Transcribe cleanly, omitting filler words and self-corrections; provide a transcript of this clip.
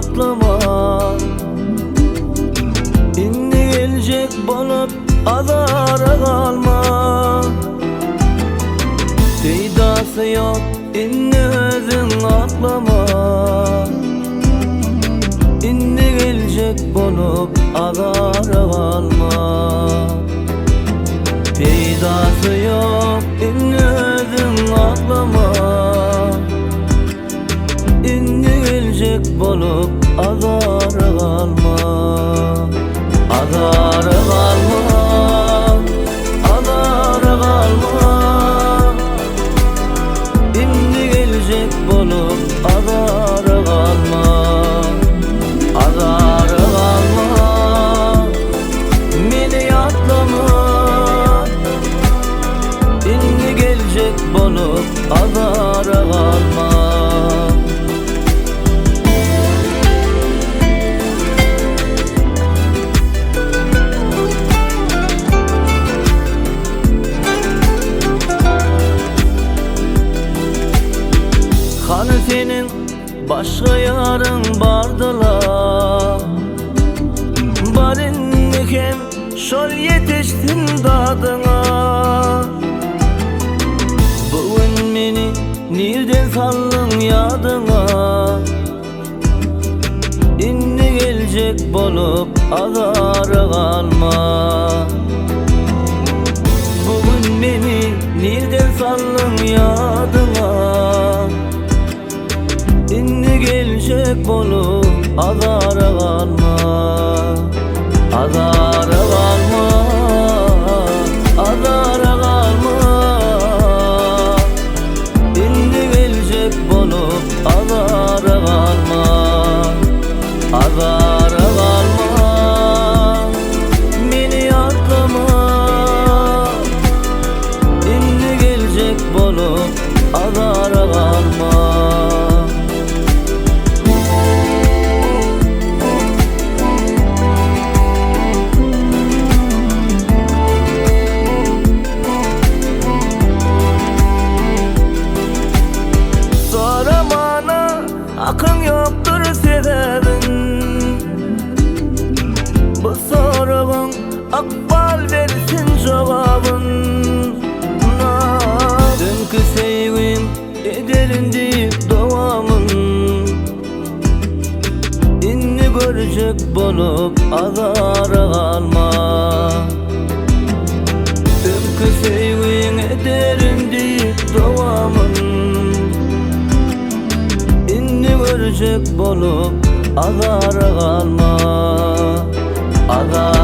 atlama. İnni gelecek bolup azara kalma. Deydası yok inni özün atlama. İnni gelecek bolup azara kalma. Deydası yok inni özün atlama. İnni gelecek bolup azara kalma. Azara kalma, azara kalma. İnni gelecek bolup azara kalma. Azara kalma, meni atlama. İnni gelecek bolup azara kalma. Hani senin başka yarın bardılar. Barinnikem şol yetiştin dadına. Bugün meni nereden sallın yadına. İnni gelecek bolup azara kalma. Bugün beni nereden sallın yadına. İnni gelecek bolup azara kalma. Azara kalma, azara kalma. İnni gelecek bolup azara kalma. Azara kalma, meni atlama. İnni gelecek bolup azara kalma. Akın yoktur sebebin. Bu sorun akbal versin cevabın. Dünkü sevgim ederin deyip doğamın. İnni görecek bolup azara kalma. Dünkü sevgim ederin deyip doğamın. Görecek bolup azara kalma. Azara